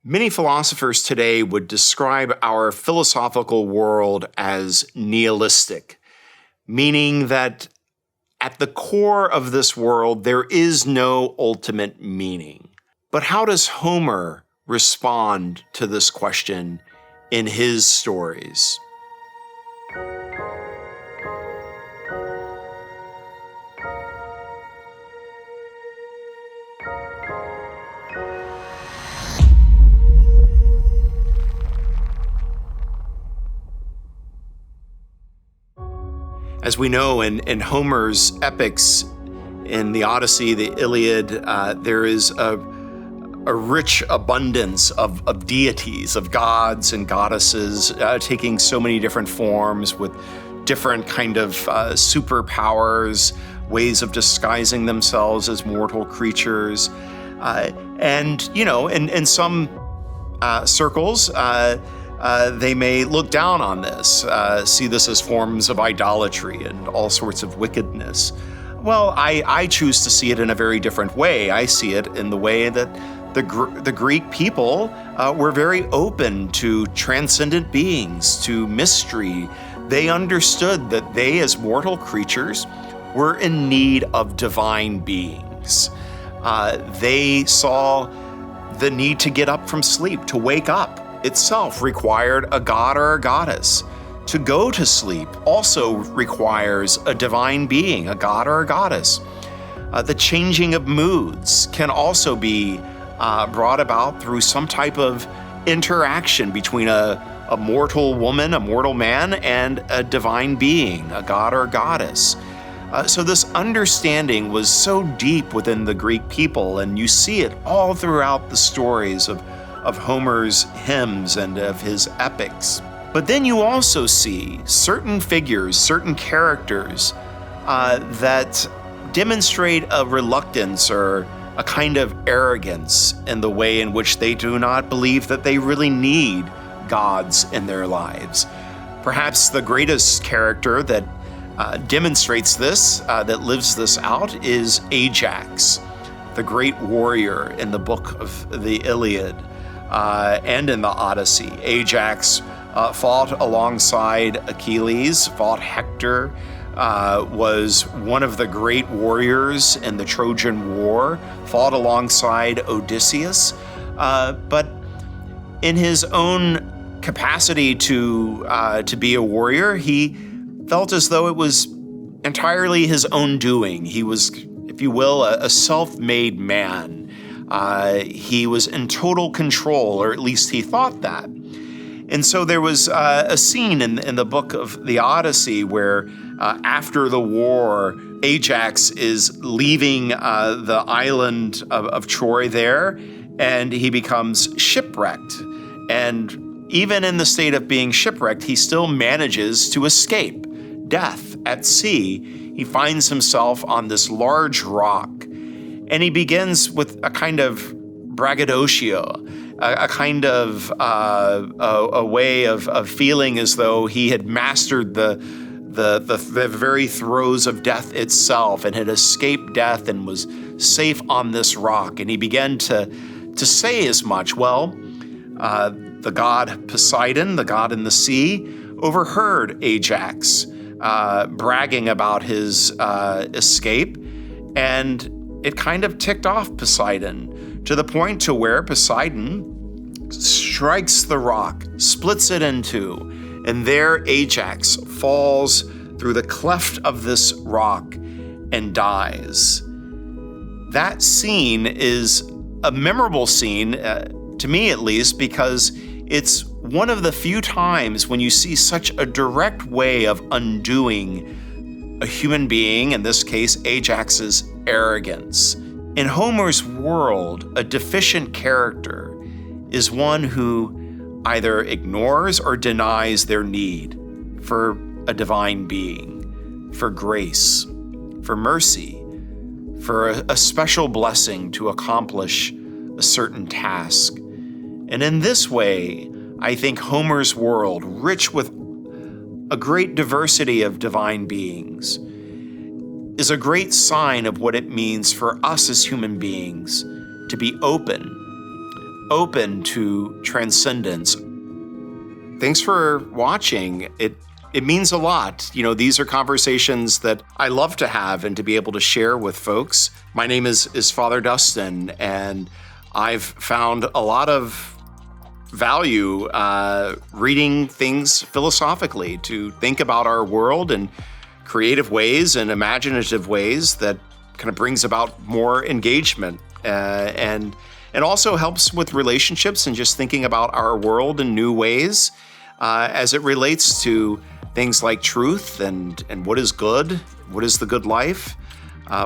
Many philosophers today would describe our philosophical world as nihilistic, meaning that at the core of this world, there is no ultimate meaning. But how does Homer respond to this question in his stories? As we know in Homer's epics, in the Odyssey, the Iliad, there is a rich abundance of deities, of gods and goddesses, taking so many different forms with different kind of superpowers, ways of disguising themselves as mortal creatures. And, you know, in some circles, they may look down on this, see this as forms of idolatry and all sorts of wickedness. Well, I choose to see it in a very different way. I see it in the way that the Greek people were very open to transcendent beings, to mystery. They understood that they, as mortal creatures, were in need of divine beings. They saw the need to get up from sleep, to wake up itself required a god or a goddess. To go to sleep also requires a divine being, a god or a goddess. The changing of moods can also be brought about through some type of interaction between a mortal woman, a mortal man, and a divine being, a god or a goddess. So this understanding was so deep within the Greek people, and you see it all throughout the stories of Homer's hymns and of his epics. But then you also see certain figures, certain characters that demonstrate a reluctance or a kind of arrogance in the way in which they do not believe that they really need gods in their lives. Perhaps the greatest character that demonstrates this, that lives this out, is Ajax, the great warrior in the book of the Iliad. And in the Odyssey. Ajax fought alongside Achilles, fought Hector, was one of the great warriors in the Trojan War, fought alongside Odysseus, but in his own capacity to be a warrior, he felt as though it was entirely his own doing. He was, if you will, a self-made man. He was in total control, or at least he thought that. And so there was a scene in the book of the Odyssey where after the war, Ajax is leaving the island of Troy there, and he becomes shipwrecked. And even in the state of being shipwrecked, he still manages to escape death at sea. He finds himself on this large rock. And he begins with a kind of braggadocio, a kind of a way of feeling as though he had mastered the very throes of death itself and had escaped death and was safe on this rock. And he began to say as much. Well, the god Poseidon, the god in the sea, overheard Ajax bragging about his escape, and it kind of ticked off Poseidon to the point to where Poseidon strikes the rock, splits it in two, and there Ajax falls through the cleft of this rock and dies. That scene is a memorable scene, to me at least, because it's one of the few times when you see such a direct way of undoing a human being, in this case Ajax's arrogance. In Homer's world, a deficient character is one who either ignores or denies their need for a divine being, for grace, for mercy, for a special blessing to accomplish a certain task. And in this way, I think Homer's world, rich with a great diversity of divine beings, is a great sign of what it means for us as human beings to be open, open to transcendence. Thanks for watching. It means a lot. You know, these are conversations that I love to have and to be able to share with folks. My name is Father Dustin, and I've found a lot of value reading things philosophically, to think about our world in creative ways and imaginative ways that kind of brings about more engagement and also helps with relationships and just thinking about our world in new ways as it relates to things like truth and what is good, what is the good life,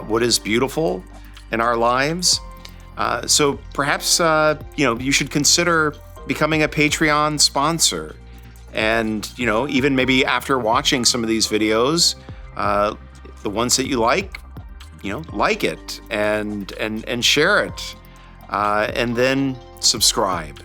what is beautiful in our lives. So perhaps you should consider becoming a Patreon sponsor, and even maybe after watching some of these videos, the ones that you like it and share it, and then subscribe.